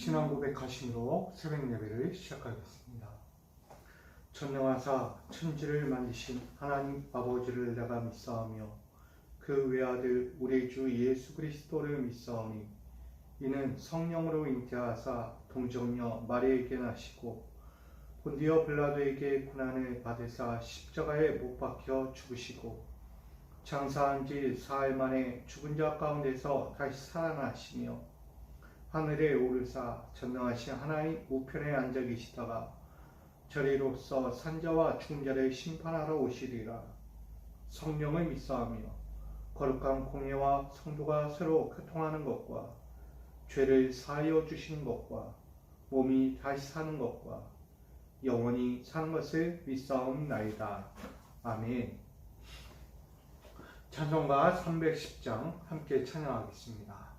신앙 고백하심으로 새벽 예배를 시작하겠습니다. 전능하사 천지를 만드신 하나님 아버지를 내가 믿사오며 그 외아들 우리 주 예수 그리스도를 믿사오니 이는 성령으로 잉태하사 동정녀 마리아에게 나시고 본디오 빌라도에게 고난을 받으사 십자가에 못 박혀 죽으시고 장사한 지 사흘 만에 죽은 자 가운데서 다시 살아나시며 하늘에 오르사 전능하신 하나님 우편에 앉아 계시다가 저리로서 산자와 죽은 자를 심판하러 오시리라. 성령을 믿사오며 거룩한 공예와 성도가 서로 교통하는 것과 죄를 사하여 주시는 것과 몸이 다시 사는 것과 영원히 사는 것을 믿사옵나이다. 아멘. 찬송가 310장 함께 찬양하겠습니다.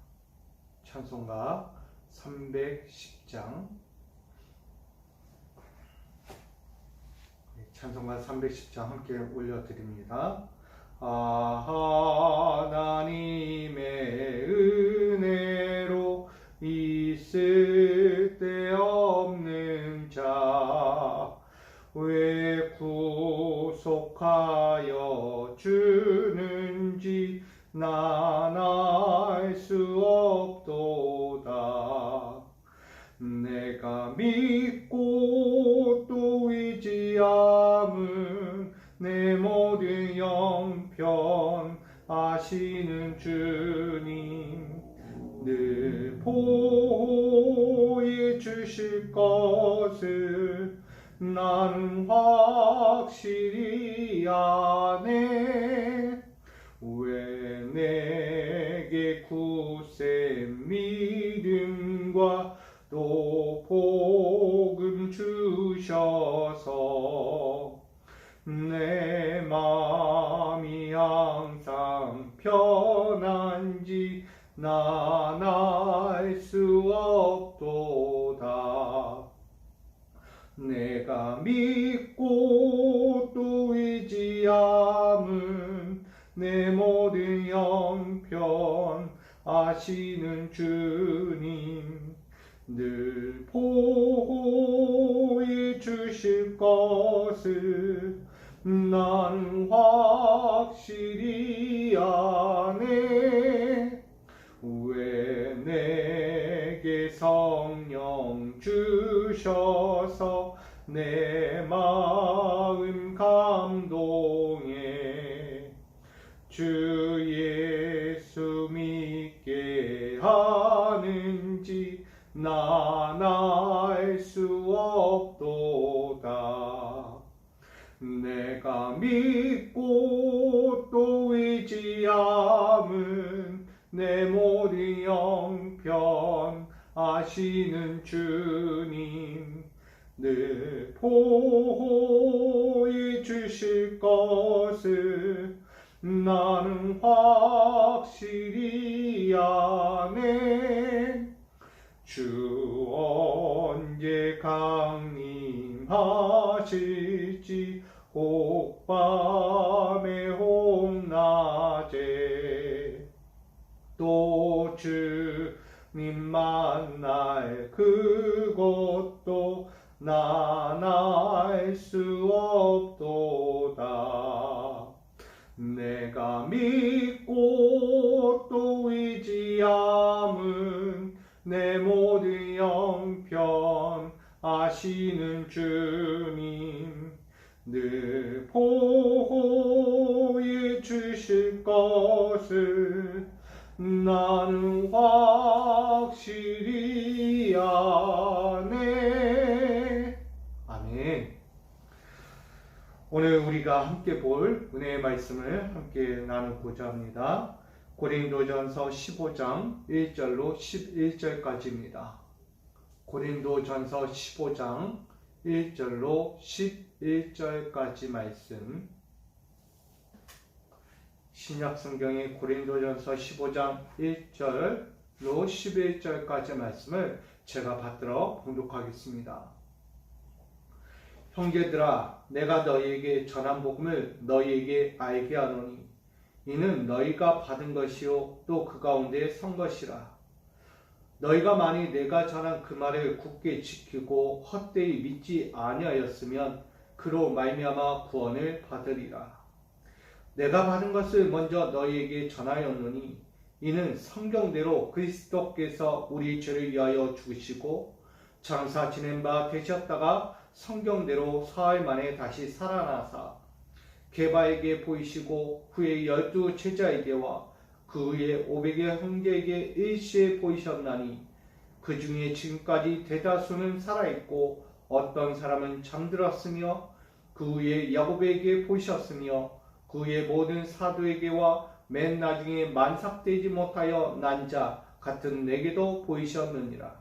찬송가 310장 찬송가 310장 함께 올려드립니다. 하나님의 은혜로 있을 데 없는 자 왜 구속하여 주는지 난 알 수 없도다. 내가 믿고 또 의지함은 내 모든 영편 아시는 주님 늘 보호해 주실 것을 나는 확실히 아네. 왜 내게 굳센 믿음과 또 복음 주셔서 내 마음이 항상 편한지 난 알 수 없도다. 내가 믿고 또 의지함은 내 모든 영편 아시는 주님 늘 보호해 주실 것을 난 확실히 아네. 왜 내게 성령 주셔서 내 마음 감동해 주 예수 믿게 하는지 난 알 수 없도다. 내가 믿고 또 의지함은 내 모든 영편 아시는 주님 늘 보호해 주실 것을 나는 확실히 아네. 주 언제 강림하실지 혹 밤에 혹 낮에 또 주님 만날 그것도 난 알 수 없도다. 내가 믿고 또 의지함은 내 모든 영편 아시는 주님 늘 보호해 주실 것을 나는 확실히 아네. 아멘. 오늘 우리가 함께 볼 은혜의 말씀을 함께 나누고자 합니다. 고린도전서 15장 1절로 11절까지입니다. 고린도전서 15장 1절로 11절까지 말씀. 신약성경의 고린도전서 15장 1절로 11절까지 말씀을 제가 받들어 봉독하겠습니다. 형제들아, 내가 너희에게 전한 복음을 너희에게 알게 하노니 이 이는 너희가 받은 것이요 또 그 가운데 선 것이라. 너희가 만일 내가 전한 그 말을 굳게 지키고 헛되이 믿지 아니하였으면 그로 말미암아 구원을 받으리라. 내가 받은 것을 먼저 너희에게 전하였노니 이는 성경대로 그리스도께서 우리 죄를 위하여 죽으시고 장사 지낸 바 되셨다가 성경대로 사흘 만에 다시 살아나사 게바에게 보이시고 후에 12 제자에게와 그 후에 500의 형제에게 일시에 보이셨나니 그 중에 지금까지 대다수는 살아있고 어떤 사람은 잠들었으며 그 후에 야곱에게 보이셨으며 그 후에 모든 사도에게와 맨 나중에 만삭되지 못하여 난 자 같은 내게도 보이셨느니라.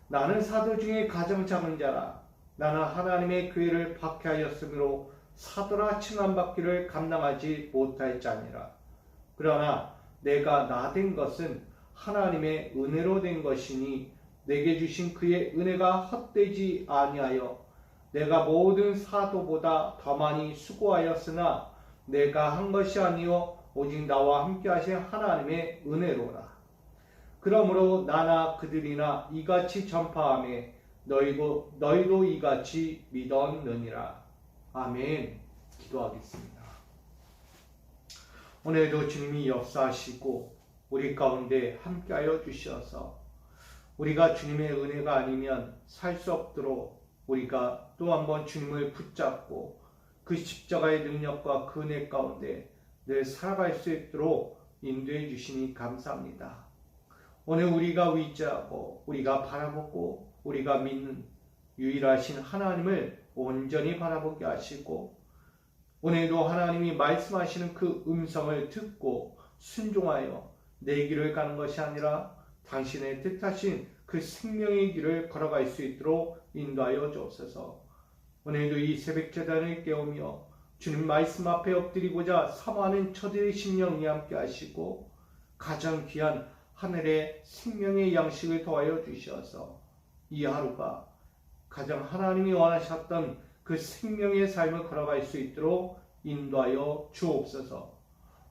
나는 사도 중에 가장 작은 자라. 나는 하나님의 교회를 박해하였으므로 사도라 칭함받기를 감당하지 못할 자니라. 그러나 내가 나 된 것은 하나님의 은혜로 된 것이니 내게 주신 그의 은혜가 헛되지 아니하여 내가 모든 사도보다 더 많이 수고하였으나 내가 한 것이 아니요 오직 나와 함께 하신 하나님의 은혜로라. 그러므로 나나 그들이나 이같이 전파하며 너희도 이같이 믿었느니라. 아멘. 기도하겠습니다. 오늘도 주님이 역사하시고 우리 가운데 함께하여 주셔서 우리가 주님의 은혜가 아니면 살 수 없도록 우리가 또 한번 주님을 붙잡고 그 십자가의 능력과 그 은혜 가운데 늘 살아갈 수 있도록 인도해 주시니 감사합니다. 오늘 우리가 의지하고 우리가 바라보고 우리가 믿는 유일하신 하나님을 온전히 바라보게 하시고 오늘도 하나님이 말씀하시는 그 음성을 듣고 순종하여 내 길을 가는 것이 아니라 당신의 뜻하신 그 생명의 길을 걸어갈 수 있도록 인도하여 주옵소서. 오늘도 이 새벽 제단을 깨우며 주님 말씀 앞에 엎드리고자 사모하는 저들의 심령이 함께 하시고 가장 귀한 하늘의 생명의 양식을 더하여 주셔서 이 하루가 가장 하나님이 원하셨던 그 생명의 삶을 걸어갈 수 있도록 인도하여 주옵소서.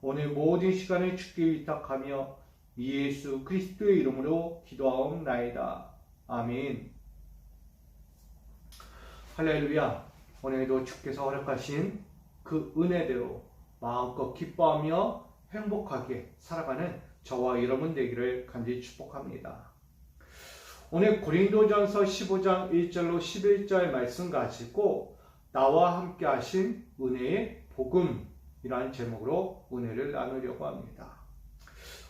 오늘 모든 시간을 주께 위탁하며 예수 그리스도의 이름으로 기도하옵나이다. 아멘. 할렐루야. 오늘도 주께서 허락하신 그 은혜대로 마음껏 기뻐하며 행복하게 살아가는 저와 여러분 되기를 간절히 축복합니다. 오늘 고린도전서 15장 1절로 11절 말씀 가지고 나와 함께 하신 은혜의 복음이라는 제목으로 은혜를 나누려고 합니다.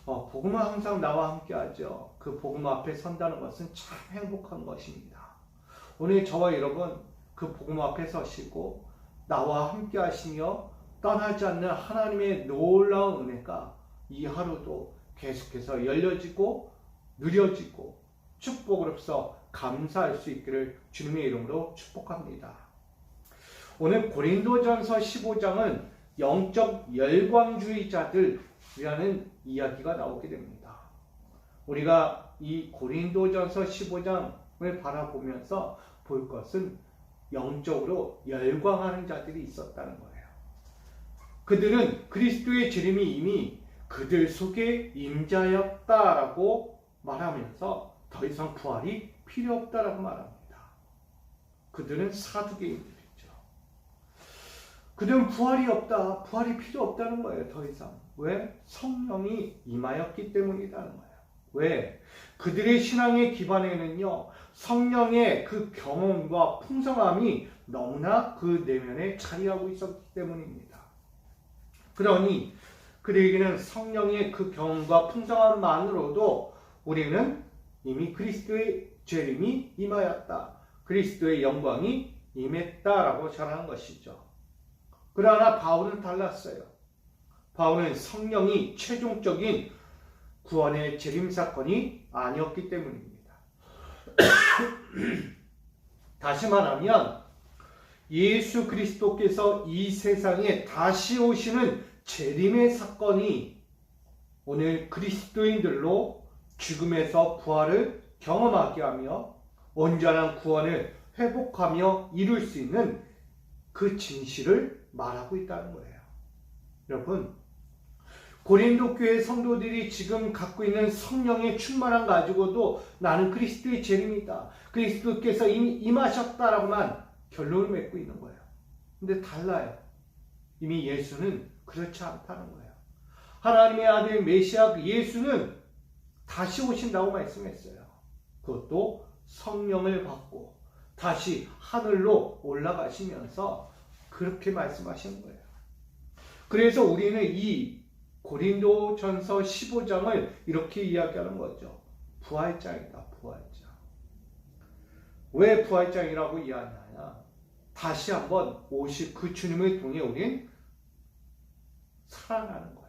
복음은 항상 나와 함께 하죠. 그 복음 앞에 선다는 것은 참 행복한 것입니다. 오늘 저와 여러분 그 복음 앞에 서시고 나와 함께 하시며 떠나지 않는 하나님의 놀라운 은혜가 이 하루도 계속해서 열려지고 누려지고 축복으로서 감사할 수 있기를 주님의 이름으로 축복합니다. 오늘 고린도전서 15장은 영적 열광주의자들이라는 이야기가 나오게 됩니다. 우리가 이 고린도전서 15장을 바라보면서 볼 것은 영적으로 열광하는 자들이 있었다는 거예요. 그들은 그리스도의 재림이 이미 그들 속에 임자였다라고 말하면서 더 이상 부활이 필요 없다라고 말합니다. 그들은 사두개인들이죠. 그들은 부활이 없다, 부활이 필요 없다는 거예요. 더 이상. 왜? 성령이 임하였기 때문이라는 거예요. 왜? 그들의 신앙의 기반에는요, 성령의 그 경험과 풍성함이 너무나 그 내면에 자리하고 있었기 때문입니다. 그러니 그들에게는 성령의 그 경험과 풍성함만으로도 우리는 이미 그리스도의 재림이 임하였다, 그리스도의 영광이 임했다라고 전하는 것이죠. 그러나 바울은 달랐어요. 바울은 성령이 최종적인 구원의 재림 사건이 아니었기 때문입니다. 다시 말하면 예수 그리스도께서 이 세상에 다시 오시는 재림의 사건이 오늘 그리스도인들로 죽음에서 부활을 경험하게 하며 온전한 구원을 회복하며 이룰 수 있는 그 진실을 말하고 있다는 거예요. 여러분, 고린도 교회 성도들이 지금 갖고 있는 성령의 충만함 가지고도 나는 그리스도의 재림이다, 그리스도께서 이미 임하셨다라고만 결론을 맺고 있는 거예요. 근데 달라요. 이미 예수는 그렇지 않다는 거예요. 하나님의 아들 메시아 예수는 다시 오신다고 말씀했어요. 그것도 성령을 받고 다시 하늘로 올라가시면서 그렇게 말씀하시는 거예요. 그래서 우리는 이 고린도전서 15장을 이렇게 이야기하는 거죠. 부활장이다, 부활장. 왜 부활장이라고 이야기하냐? 다시 한번 오실 그 주님을 통해 우린 살아나는 거예요.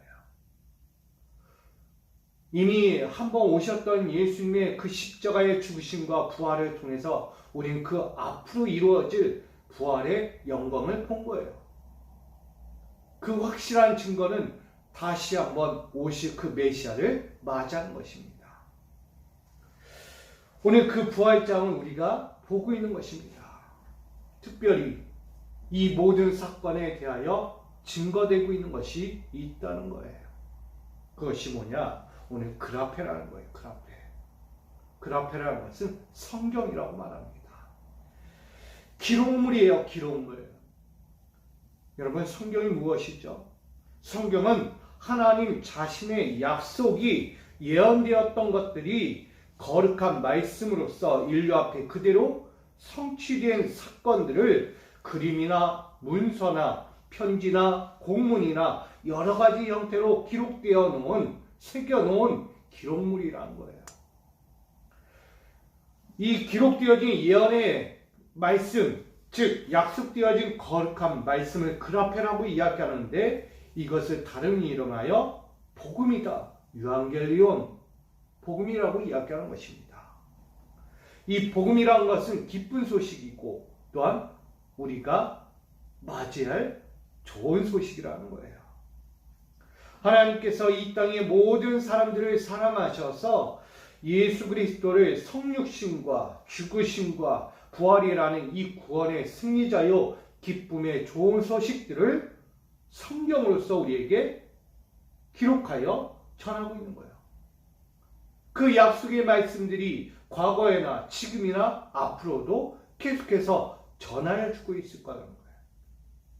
이미 한번 오셨던 예수님의 그 십자가의 죽으심과 부활을 통해서 우리는 그 앞으로 이루어질 부활의 영광을 본 거예요. 그 확실한 증거는 다시 한번 오실 그 메시아를 맞이하는 것입니다. 오늘 그 부활장을 우리가 보고 있는 것입니다. 특별히 이 모든 사건에 대하여 증거되고 있는 것이 있다는 거예요. 그것이 뭐냐? 오늘 그라페라는 거예요. 그라페. 그라페라는 것은 성경이라고 말합니다. 기록물이에요. 기록물. 여러분, 성경이 무엇이죠? 성경은 하나님 자신의 약속이 예언되었던 것들이 거룩한 말씀으로서 인류 앞에 그대로 성취된 사건들을 그림이나 문서나 편지나 공문이나 여러 가지 형태로 기록되어 놓은, 새겨 놓은 기록물이라는 거예요. 이 기록되어진 예언의 말씀, 즉 약속되어진 거룩한 말씀을 그라페라고 이야기하는데, 이것을 다른 이름하여 복음이다, 유앙겔리온, 복음이라고 이야기하는 것입니다. 이 복음이라는 것은 기쁜 소식이고 또한 우리가 맞이할 좋은 소식이라는 거예요. 하나님께서 이 땅의 모든 사람들을 사랑하셔서 예수 그리스도를 성육신과 죽으심과 부활이라는 이 구원의 승리자요 기쁨의 좋은 소식들을 성경으로서 우리에게 기록하여 전하고 있는 거예요. 그 약속의 말씀들이 과거에나 지금이나 앞으로도 계속해서 전하여 주고 있을 거라는 거예요.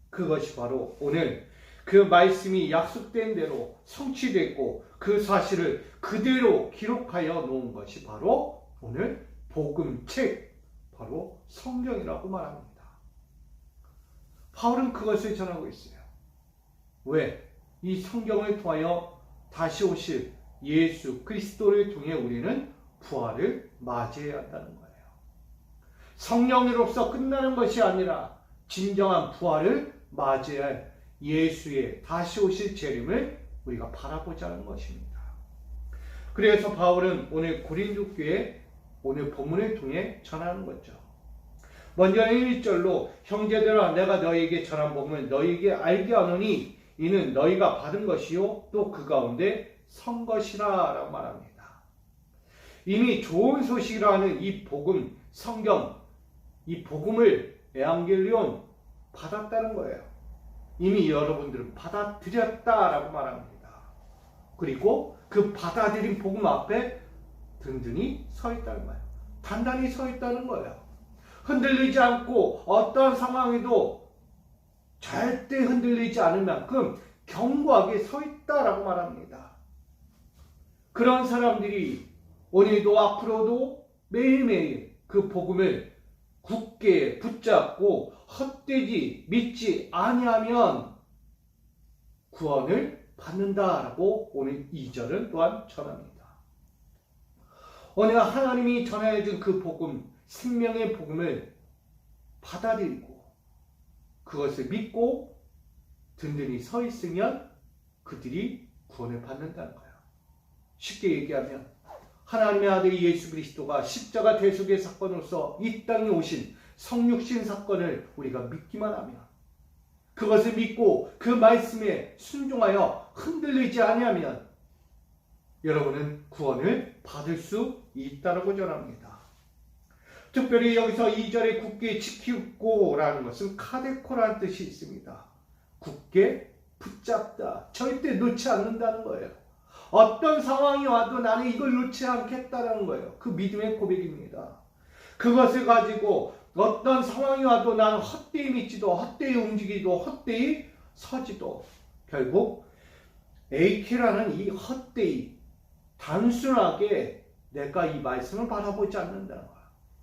그것이 바로 오늘 그 말씀이 약속된 대로 성취됐고 그 사실을 그대로 기록하여 놓은 것이 바로 오늘 복음책, 바로 성경이라고 말합니다. 바울은 그것을 전하고 있어요. 왜? 이 성경을 통하여 다시 오실 예수 그리스도를 통해 우리는 부활을 맞이해야 한다는 거예요. 성령으로서 끝나는 것이 아니라 진정한 부활을 맞이할 예수의 다시 오실 재림을 우리가 바라보자는 것입니다. 그래서 바울은 오늘 고린도 교회 오늘 본문을 통해 전하는 거죠. 먼저는 1절로 형제들아 내가 너희에게 전한 복음을 너희에게 알게 하노니 이는 너희가 받은 것이요 또 그 가운데 선 것이라 라고 말합니다. 이미 좋은 소식이라는 이 복음, 성경, 이 복음을 에반겔리온 받았다는 거예요. 이미 여러분들은 받아들였다라고 말합니다. 그리고 그 받아들인 복음 앞에 든든히 서 있다는 거예요. 단단히 서 있다는 거예요. 흔들리지 않고 어떠한 상황에도 절대 흔들리지 않을 만큼 견고하게 서 있다라고 말합니다. 그런 사람들이 오늘도 앞으로도 매일매일 그 복음을 굳게 붙잡고 헛되지 믿지 아니하면 구원을 받는다라고 오늘 2절은 또한 전합니다. 오늘 하나님이 전하여 준 그 복음, 생명의 복음을 받아들이고 그것을 믿고 든든히 서 있으면 그들이 구원을 받는다는 거예요. 쉽게 얘기하면 하나님의 아들 예수 그리스도가 십자가 대속의 사건으로서 이 땅에 오신 성육신 사건을 우리가 믿기만 하면, 그것을 믿고 그 말씀에 순종하여 흔들리지 아니하면 여러분은 구원을 받을 수 있다고 전합니다. 특별히 여기서 2절에 굳게 지키고라는 것은 카데코라는 뜻이 있습니다. 굳게 붙잡다. 절대 놓지 않는다는 거예요. 어떤 상황이 와도 나는 이걸 놓지 않겠다는 거예요. 그 믿음의 고백입니다. 그것을 가지고 어떤 상황이 와도 나는 헛되이 믿지도, 헛되이 움직이도, 헛되이 서지도, 결국 AK라는 이 헛되이 단순하게 내가 이 말씀을 바라보지 않는다는 거야.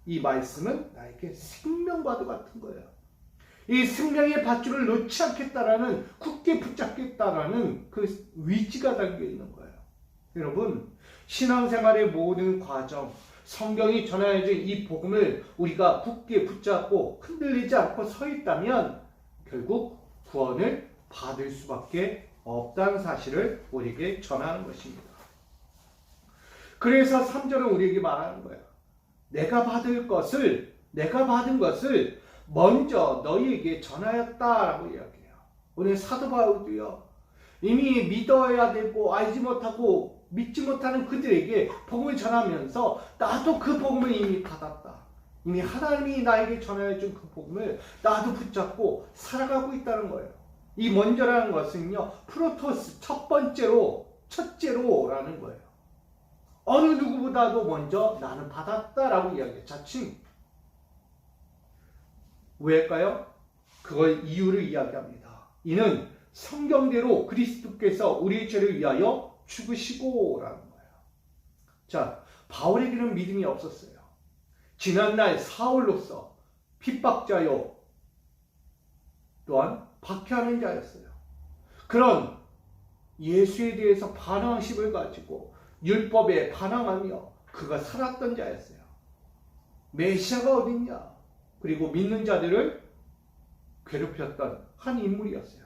이 말씀은 나에게 생명과도 같은 거예요. 이 생명의 밧줄을 놓지 않겠다라는, 굳게 붙잡겠다라는 그 의지가 담겨 있는 거예요. 여러분, 신앙생활의 모든 과정, 성경이 전하여진 이 복음을 우리가 굳게 붙잡고 흔들리지 않고 서 있다면 결국 구원을 받을 수밖에 없다는 사실을 우리에게 전하는 것입니다. 그래서 3절은 우리에게 말하는 거예요. 내가 받은 것을 먼저 너희에게 전하였다라고 이야기해요. 오늘 사도 바울도요, 이미 믿어야 되고 알지 못하고 믿지 못하는 그들에게 복음을 전하면서 나도 그 복음을 이미 받았다. 이미 하나님이 나에게 전하여 준 그 복음을 나도 붙잡고 살아가고 있다는 거예요. 이 먼저라는 것은요, 프로토스, 첫째로라는 거예요. 어느 누구보다도 먼저 나는 받았다라고 이야기해요. 자칭. 왜일까요? 그걸 이유를 이야기합니다. 이는 성경대로 그리스도께서 우리의 죄를 위하여 죽으시고라는 거예요. 자, 바울에게는 믿음이 없었어요. 지난날 사울로서 핍박자요, 또한 박해하는 자였어요. 그런 예수에 대해서 반항심을 가지고 율법에 반항하며 그가 살았던 자였어요. 메시아가 어딨냐? 그리고 믿는 자들을 괴롭혔던 한 인물이었어요.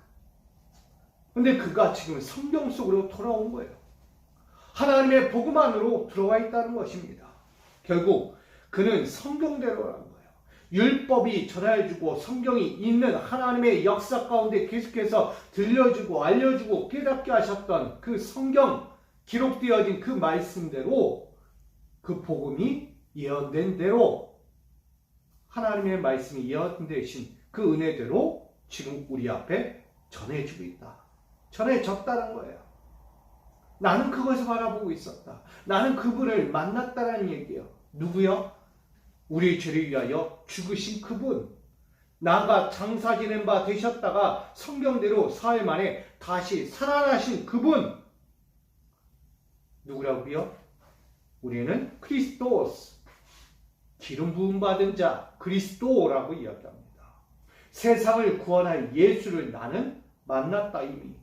근데 그가 지금 성경 속으로 돌아온 거예요. 하나님의 복음 안으로 들어와 있다는 것입니다. 결국 그는 성경대로라는 거예요. 율법이 전해주고 성경이 있는 하나님의 역사 가운데 계속해서 들려주고 알려주고 깨닫게 하셨던 그 성경 기록되어진 그 말씀대로, 그 복음이 예언된 대로, 하나님의 말씀이 예언되신 그 은혜대로 지금 우리 앞에 전해지고 있다. 전해졌다는 거예요. 나는 그것을 바라보고 있었다. 나는 그분을 만났다는 얘기예요. 누구요? 우리의 죄를 위하여 죽으신 그분. 나가 장사 지낸 바 되셨다가 성경대로 사흘 만에 다시 살아나신 그분. 누구라고요? 우리는 크리스토스, 기름 부음 받은 자, 그리스도라고 이야기합니다. 세상을 구원할 예수를 나는 만났다 이미.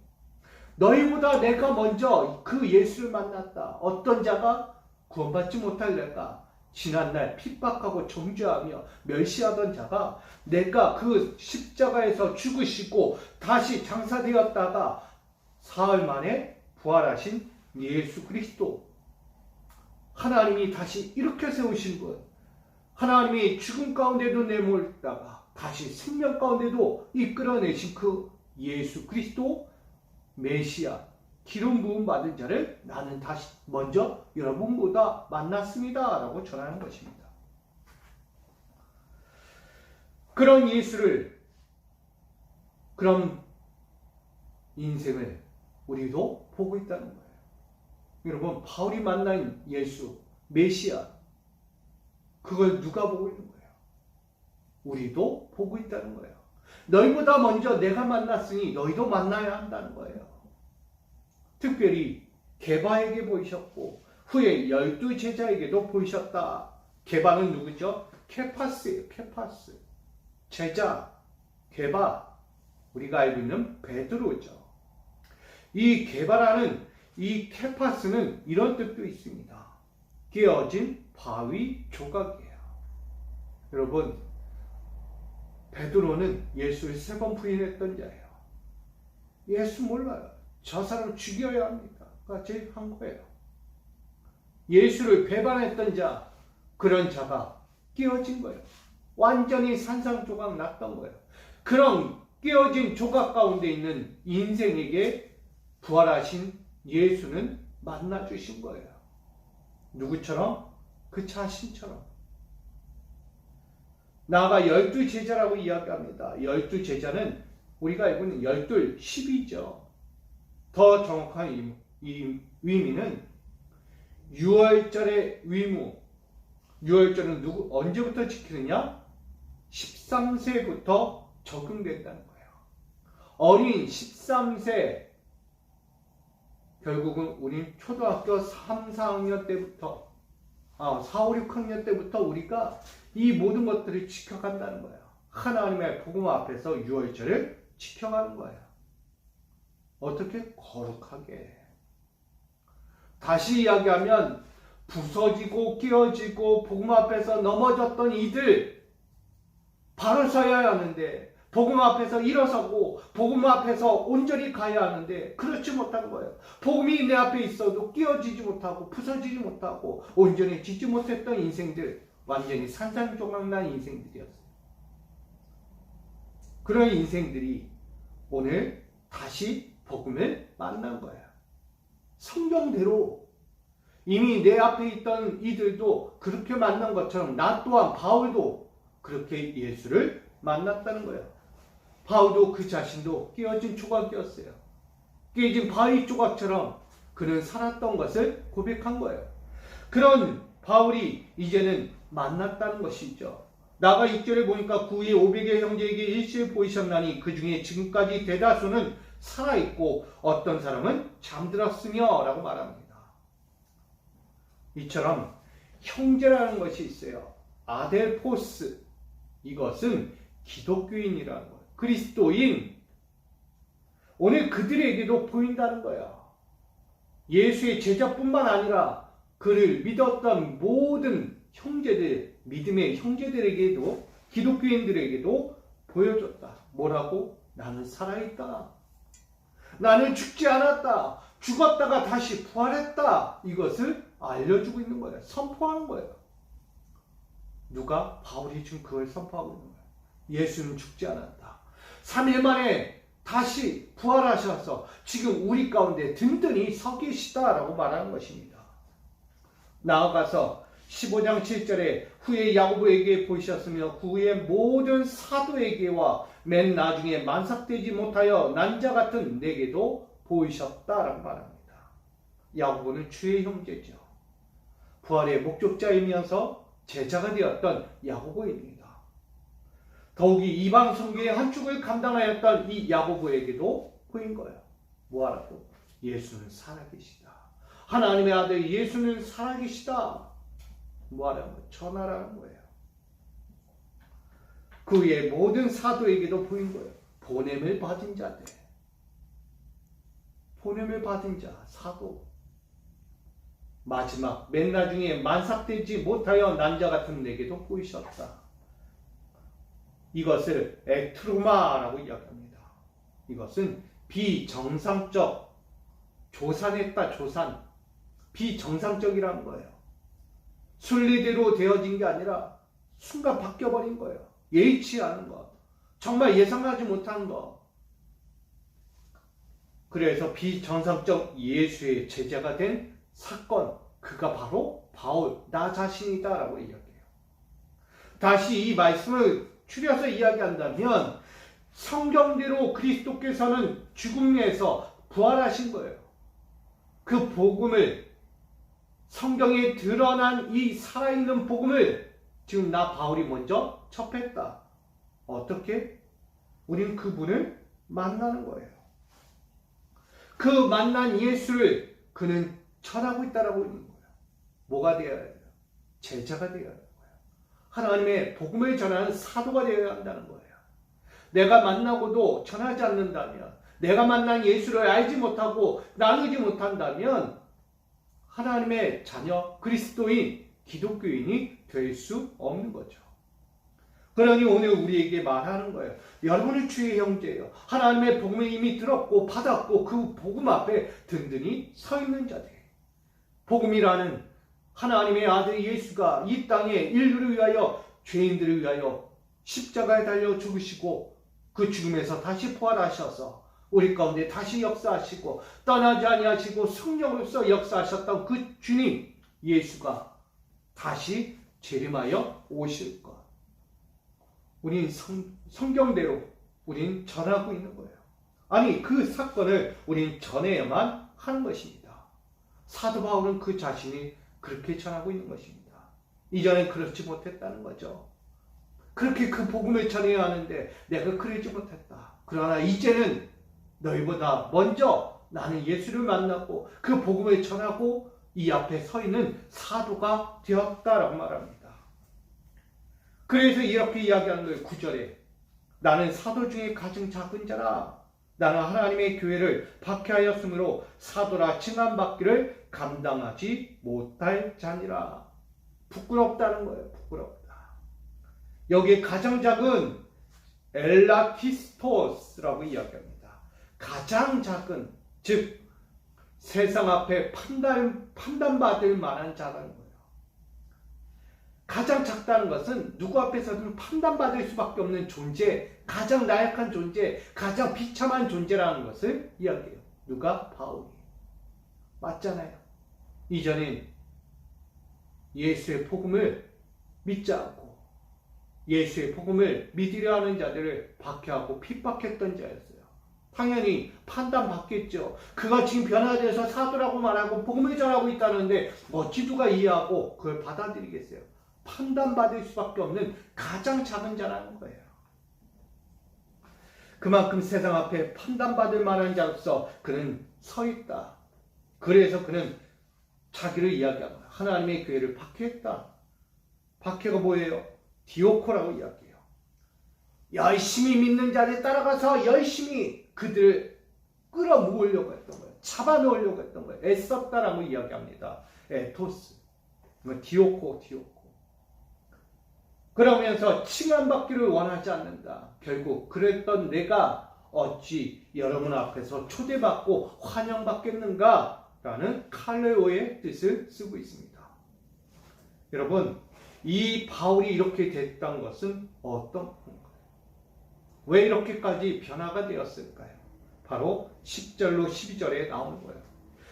너희보다 내가 먼저 그 예수를 만났다. 어떤 자가? 구원받지 못할 내가, 지난날 핍박하고 정죄하며 멸시하던 자가 내가 그 십자가에서 죽으시고 다시 장사되었다가 사흘 만에 부활하신 예수 그리스도, 하나님이 다시 일으켜 세우신 분, 하나님이 죽음 가운데도 내몰다가 다시 생명 가운데도 이끌어내신 그 예수 그리스도 메시아, 기름 부음 받은 자를 나는 다시 먼저 여러분보다 만났습니다 라고 전하는 것입니다. 그런 예수를, 그런 인생을 우리도 보고 있다는 거예요. 여러분, 바울이 만난 예수, 메시아, 그걸 누가 보고 있는 거예요? 우리도 보고 있다는 거예요. 너희보다 먼저 내가 만났으니 너희도 만나야 한다는 거예요. 특별히 게바에게 보이셨고 후에 12 제자에게도 보이셨다. 게바는 누구죠? 케파스예요. 케파스. 제자, 게바, 우리가 알고 있는 베드로죠. 이 게바라는 이 케파스는 이런 뜻도 있습니다. 깨어진 바위 조각이에요. 여러분, 베드로는 예수를 3번 부인했던 자예요. 예수 몰라요. 저 사람 죽여야 합니다. 같이 한 거예요. 예수를 배반했던 자, 그런 자가 깨어진 거예요. 완전히 산산조각 났던 거예요. 그런 깨어진 조각 가운데 있는 인생에게 부활하신 예수는 만나주신 거예요. 누구처럼? 그 자신처럼. 나아가 12 제자라고 이야기합니다. 12 제자는 우리가 알고 있는 12, 10이죠. 더 정확한 의미는 유월절의 의무. 유월절은 언제부터 지키느냐? 13세부터 적용된다는 거예요. 어린 13세, 결국은 우린 초등학교 3, 4학년 때부터 4, 5, 6학년 때부터 우리가 이 모든 것들을 지켜간다는 거예요. 하나님의 복음 앞에서 유월절을 지켜가는 거예요. 어떻게? 거룩하게. 다시 이야기하면 부서지고 끼어지고 복음 앞에서 넘어졌던 이들 바로 서야 하는데, 복음 앞에서 일어서고 복음 앞에서 온전히 가야 하는데 그렇지 못한 거예요. 복음이 내 앞에 있어도 끼어지지 못하고 부서지지 못하고 온전히 지지 못했던 인생들, 완전히 산산조각난 인생들이었어요. 그런 인생들이 오늘 다시 복음을 만난 거예요. 성경대로 이미 내 앞에 있던 이들도 그렇게 만난 것처럼 나 또한 바울도 그렇게 예수를 만났다는 거예요. 바울도 그 자신도 깨어진 조각이었어요. 깨진 바위 조각처럼 그는 살았던 것을 고백한 거예요. 그런 바울이 이제는 만났다는 것이죠. 나가 6절에 보니까 그 후에 500의 형제에게 일시에 보이셨나니 그 중에 지금까지 대다수는 살아있고 어떤 사람은 잠들었으며 라고 말합니다. 이처럼 형제라는 것이 있어요. 아델포스, 이것은 기독교인이라는 거예요. 그리스도인. 오늘 그들에게도 보인다는 거예요. 예수의 제자뿐만 아니라 그를 믿었던 모든 형제들, 믿음의 형제들에게도, 기독교인들에게도 보여줬다. 뭐라고? 나는 살아있다. 나는 죽지 않았다. 죽었다가 다시 부활했다. 이것을 알려주고 있는 거예요. 선포하는 거예요. 누가? 바울이 지금 그걸 선포하고 있는 거예요. 예수는 죽지 않았다. 3일 만에 다시 부활하셔서 지금 우리 가운데 든든히 서 계시다라고 말하는 것입니다. 나아가서 15장 7절에 후에 야고보에게 보이셨으며 그 후에 모든 사도에게와 맨 나중에 만삭되지 못하여 난 자 같은 내게도 보이셨다라고 말합니다. 야고보는 주의 형제죠. 부활의 목적자이면서 제자가 되었던 야고보입니다. 더욱이 이방 선교의 한 축을 감당하였던 이 야고보에게도 보인 거예요. 뭐하라고? 예수는 살아계시다. 하나님의 아들 예수는 살아계시다. 뭐하라고? 전하라는 거예요. 그 위에 모든 사도에게도 보인 거예요. 보냄을 받은 자들. 보냄을 받은 자, 사도. 마지막 맨 나중에 만삭되지 못하여 난 자 같은 내게도 보이셨다. 이것을 에트루마라고 이야기합니다. 이것은 비정상적, 조산했다, 조산. 비정상적이라는 거예요. 순리대로 되어진 게 아니라 순간 바뀌어버린 거예요. 예의치 않은 것. 정말 예상하지 못한 것. 그래서 비정상적 예수의 제자가 된 사건, 그가 바로 바울, 나 자신이다 라고 이야기해요. 다시 이 말씀을 추려서 이야기한다면 성경대로 그리스도께서는 죽음에서 부활하신 거예요. 그 복음을, 성경에 드러난 이 살아있는 복음을 지금 나 바울이 먼저 접했다. 어떻게? 우린 그분을 만나는 거예요. 그 만난 예수를 그는 전하고 있다라고 있는 거예요. 뭐가 되어야 해요? 제자가 되어야 하는 거예요. 하나님의 복음을 전하는 사도가 되어야 한다는 거예요. 내가 만나고도 전하지 않는다면, 내가 만난 예수를 알지 못하고 나누지 못한다면 하나님의 자녀, 그리스도인, 기독교인이 될 수 없는 거죠. 그러니 오늘 우리에게 말하는 거예요. 여러분은 주의 형제예요. 하나님의 복음을 이미 들었고 받았고 그 복음 앞에 든든히 서 있는 자들. 복음이라는 하나님의 아들 예수가 이 땅에 인류를 위하여, 죄인들을 위하여 십자가에 달려 죽으시고 그 죽음에서 다시 부활하셔서 우리 가운데 다시 역사하시고 떠나지 아니하시고 성령으로서 역사하셨던 그 주님 예수가 다시 재림하여 오실 것. 우린 성경대로 우린 전하고 있는 거예요. 아니, 그 사건을 우린 전해야만 하는 것입니다. 사도 바울은 그 자신이 그렇게 전하고 있는 것입니다. 이전엔 그렇지 못했다는 거죠. 그렇게 그 복음을 전해야 하는데 내가 그러지 못했다. 그러나 이제는 너희보다 먼저 나는 예수를 만나고 그 복음을 전하고 이 앞에 서 있는 사도가 되었다라고 말합니다. 그래서 이렇게 이야기하는 거예요. 9절에 나는 사도 중에 가장 작은 자라. 나는 하나님의 교회를 박해하였으므로 사도라 칭함받기를 감당하지 못할 자니라. 부끄럽다는 거예요. 부끄럽다. 여기에 가장 작은 엘라키스토스라고 이야기합니다. 가장 작은, 즉 세상 앞에 판단받을 만한 자라는 거예요. 가장 작다는 것은 누구 앞에서든 판단받을 수밖에 없는 존재, 가장 나약한 존재, 가장 비참한 존재라는 것을 이야기해요. 누가? 바울이. 맞잖아요. 이전엔 예수의 복음을 믿지 않고 예수의 복음을 믿으려 하는 자들을 박해하고 핍박했던 자였어요. 당연히 판단받겠죠. 그가 지금 변화돼서 사도라고 말하고 복음을 전하고 있다는데 어찌 누가 이해하고 그걸 받아들이겠어요. 판단받을 수밖에 없는 가장 작은 자라는 거예요. 그만큼 세상 앞에 판단받을 만한 자로서 그는 서 있다. 그래서 그는 자기를 이야기합니다. 하나님의 교회를 박해했다. 박해가 뭐예요? 디오코라고 이야기해요. 열심히 믿는 자를 따라가서 열심히 그들을 끌어모으려고 했던 거예요. 잡아놓으려고 했던 거예요. 애썼다라고 이야기합니다. 에토스. 디오코. 그러면서 칭함받기를 원하지 않는다. 결국 그랬던 내가 어찌 여러분 앞에서 초대받고 환영받겠는가? 라는 칼레오의 뜻을 쓰고 있습니다. 여러분, 이 바울이 이렇게 됐던 것은 어떤 건가요? 왜 이렇게까지 변화가 되었을까요? 바로 10절로 12절에 나오는 거예요.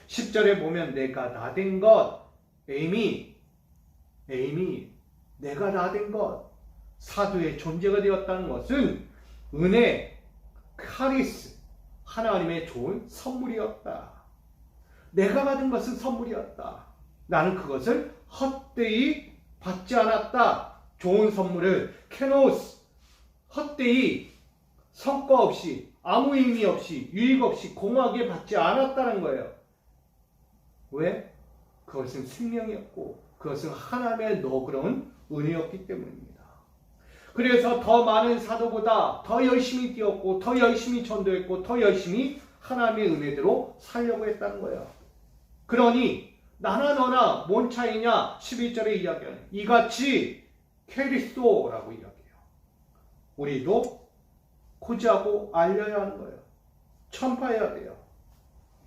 10절에 보면 내가 나된 것, 에이미, 내가 나된 것, 사도의 존재가 되었다는 것은 은혜, 카리스, 하나님의 좋은 선물이었다. 내가 받은 것은 선물이었다. 나는 그것을 헛되이 받지 않았다. 좋은 선물을 케노스, 헛되이 성과 없이 아무 의미 없이 유익 없이 공허하게 받지 않았다는 거예요. 왜? 그것은 생명이었고 그것은 하나님의 너그러운 은혜였기 때문입니다. 그래서 더 많은 사도보다 더 열심히 뛰었고 더 열심히 전도했고 더 열심히 하나님의 은혜대로 살려고 했다는 거예요. 그러니 나나 너나 뭔 차이냐? 11절에 이야기하는 이같이 캐리스도라고 이야기해요. 우리도 고지하고 알려야 하는 거예요. 전파해야 돼요.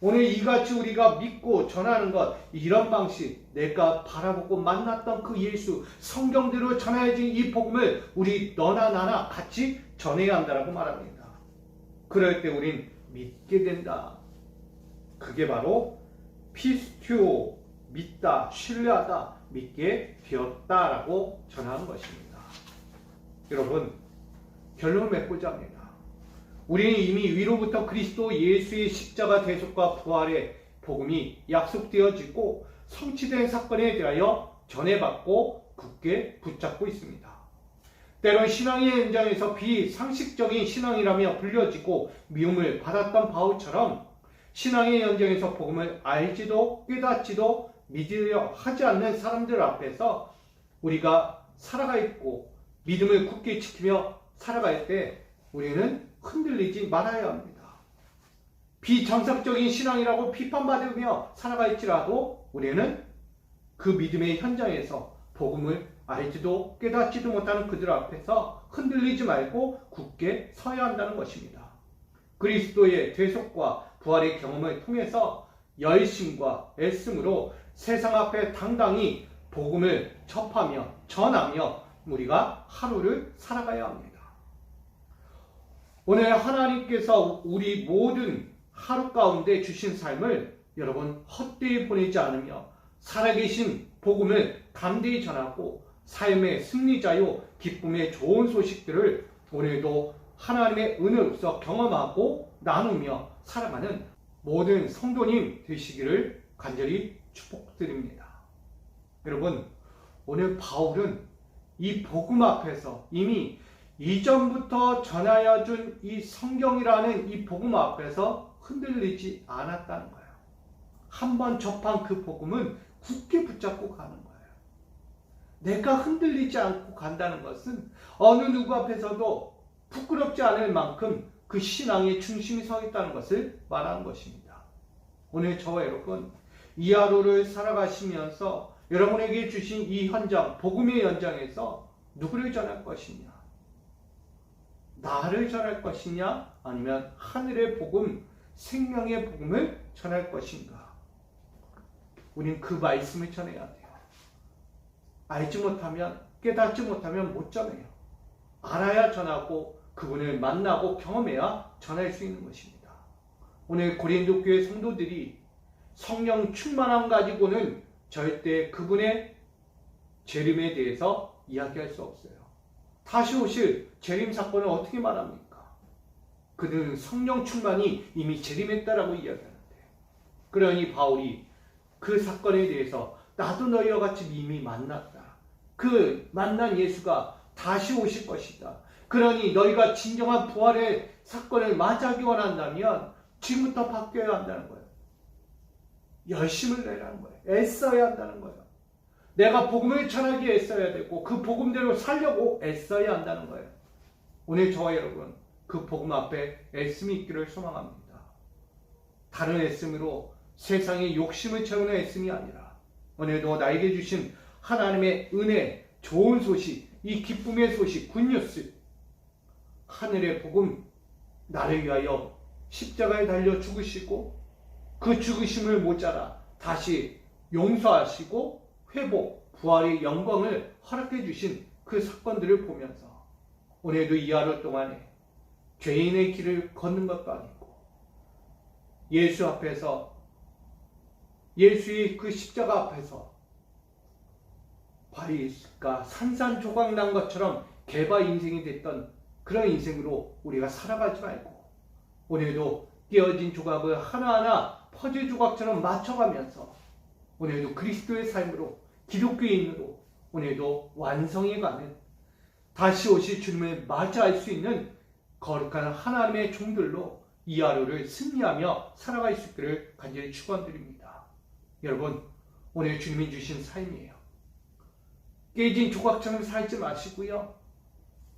오늘 이같이 우리가 믿고 전하는 것, 이런 방식, 내가 바라보고 만났던 그 예수, 성경대로 전해진 이 복음을 우리 너나 나나 같이 전해야 한다라고 말합니다. 그럴 때 우린 믿게 된다. 그게 바로 피스튜오, 믿다, 신뢰하다, 믿게 되었다라고 전하는 것입니다. 여러분, 결론을 맺고자 합니다. 우리는 이미 위로부터 그리스도 예수의 십자가 대속과 부활의 복음이 약속되어지고 성취된 사건에 대하여 전해받고 굳게 붙잡고 있습니다. 때론 신앙의 현장에서 비상식적인 신앙이라며 불려지고 미움을 받았던 바울처럼 신앙의 현장에서 복음을 알지도 깨닫지도 믿으려 하지 않는 사람들 앞에서 우리가 살아가 있고 믿음을 굳게 지키며 살아갈 때 우리는 흔들리지 말아야 합니다. 비정상적인 신앙이라고 비판받으며 살아갈지라도 우리는 그 믿음의 현장에서 복음을 알지도 깨닫지도 못하는 그들 앞에서 흔들리지 말고 굳게 서야 한다는 것입니다. 그리스도의 대속과 부활의 경험을 통해서 열심과 애씀으로 세상 앞에 당당히 복음을 접하며 전하며 우리가 하루를 살아가야 합니다. 오늘 하나님께서 우리 모든 하루 가운데 주신 삶을 여러분 헛되이 보내지 않으며 살아계신 복음을 담대히 전하고 삶의 승리자요 기쁨의 좋은 소식들을 오늘도 하나님의 은혜로서 경험하고 나누며 살아가는 모든 성도님 되시기를 간절히 축복드립니다. 여러분, 오늘 바울은 이 복음 앞에서 이미 이전부터 전하여 준 이 성경이라는 이 복음 앞에서 흔들리지 않았다는 거예요. 한번 접한 그 복음은 굳게 붙잡고 가는 거예요. 내가 흔들리지 않고 간다는 것은 어느 누구 앞에서도 부끄럽지 않을 만큼 그 신앙의 중심이 서 있다는 것을 말하는 것입니다. 오늘 저와 여러분, 이 하루를 살아가시면서 여러분에게 주신 이 현장, 복음의 현장에서 누구를 전할 것이냐? 나를 전할 것이냐? 아니면 하늘의 복음, 생명의 복음을 전할 것인가? 우린 그 말씀을 전해야 돼요. 알지 못하면, 깨닫지 못하면 못 전해요. 알아야 전하고 그분을 만나고 경험해야 전할 수 있는 것입니다. 오늘 고린도 교회 성도들이 성령 충만함 가지고는 절대 그분의 재림에 대해서 이야기할 수 없어요. 다시 오실 재림 사건을 어떻게 말합니까? 그들은 성령 충만이 이미 재림했다라고 이야기하는데, 그러니 바울이 그 사건에 대해서 나도 너희와 같이 이미 만났다. 그 만난 예수가 다시 오실 것이다. 그러니 너희가 진정한 부활의 사건을 맞이하기 원한다면 지금부터 바뀌어야 한다는 거예요. 열심을 내라는 거예요. 애써야 한다는 거예요. 내가 복음을 전하기에 애써야 되고 그 복음대로 살려고 애써야 한다는 거예요. 오늘 저와 여러분, 그 복음 앞에 애씀이 있기를 소망합니다. 다른 애씀으로 세상의 욕심을 채우는 애씀이 아니라 오늘도 나에게 주신 하나님의 은혜, 좋은 소식, 이 기쁨의 소식, 굿뉴스, 하늘의 복음, 나를 위하여 십자가에 달려 죽으시고 그 죽으심을 모자라 다시 용서하시고 회복, 부활의 영광을 허락해 주신 그 사건들을 보면서 오늘도 이 하루 동안에 죄인의 길을 걷는 것도 아니고 예수 앞에서, 예수의 그 십자가 앞에서 바리가 산산조각 난 것처럼 개바 인생이 됐던 그런 인생으로 우리가 살아가지 말고 오늘도 깨어진 조각을 하나하나 퍼즐 조각처럼 맞춰가면서 오늘도 그리스도의 삶으로, 기독교인으로 오늘도 완성해가는, 다시 오실 주님을 맞이할 수 있는 거룩한 하나님의 종들로 이 하루를 승리하며 살아갈 수 있기를 간절히 축원드립니다. 여러분, 오늘 주님이 주신 삶이에요. 깨진 조각처럼 살지 마시고요,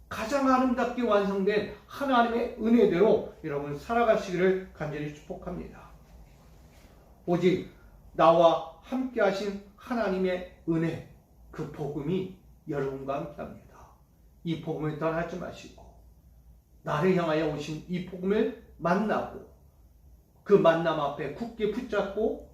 가장 아름답게 완성된 하나님의 은혜대로 여러분 살아가시기를 간절히 축복합니다. 오직 나와 함께 하신 하나님의 은혜, 그 복음이 여러분과 함께 합니다. 이 복음을 떠나지 마시고 나를 향하여 오신 이 복음을 만나고 그 만남 앞에 굳게 붙잡고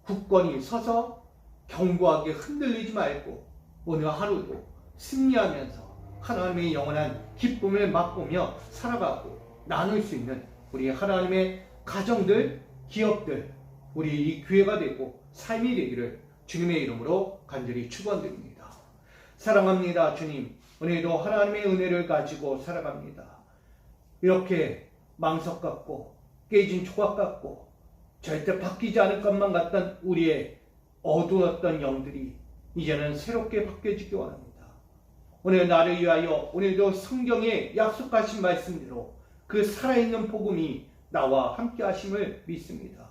굳건히 서서 견고하게 흔들리지 말고 오늘 하루도 승리하면서 하나님의 영원한 기쁨을 맛보며 살아가고 나눌 수 있는 우리 하나님의 가정들, 기업들, 우리 이 교회가 되고 삶이 되기를 주님의 이름으로 간절히 축원드립니다. 사랑합니다. 주님, 오늘도 하나님의 은혜를 가지고 살아갑니다. 이렇게 망석 같고 깨진 조각 같고 절대 바뀌지 않을 것만 같던 우리의 어두웠던 영들이 이제는 새롭게 바뀌어지기 원합니다. 오늘 나를 위하여 오늘도 성경에 약속하신 말씀대로 그 살아있는 복음이 나와 함께 하심을 믿습니다.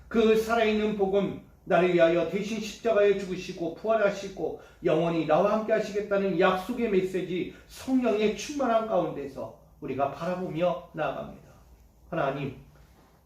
그 살아있는 복음, 나를 위하여 대신 십자가에 죽으시고 부활하시고 영원히 나와 함께 하시겠다는 약속의 메시지, 성령의 충만한 가운데서 우리가 바라보며 나아갑니다. 하나님,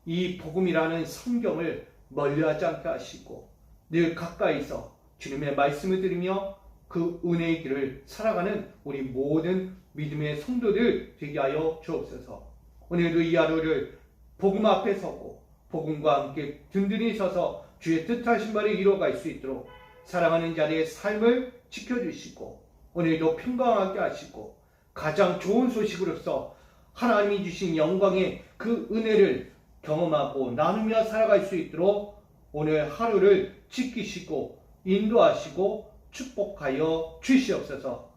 이 복음이라는 성경을 멀리하지 않게 하시고 늘 가까이서 주님의 말씀을 들으며 그 은혜의 길을 살아가는 우리 모든 믿음의 성도들 되게 하여 주옵소서. 오늘도 이 하루를 복음 앞에 서고 복음과 함께 든든히 서서 주의 뜻하신 바를 이루어갈 수 있도록 사랑하는 자리의 삶을 지켜주시고 오늘도 평강하게 하시고 가장 좋은 소식으로서 하나님이 주신 영광의 그 은혜를 경험하고 나누며 살아갈 수 있도록 오늘 하루를 지키시고 인도하시고 축복하여 주시옵소서.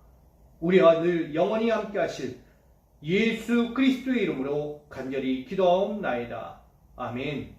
우리와 늘 영원히 함께 하실 예수 그리스도의 이름으로 간절히 기도하옵나이다. 아멘.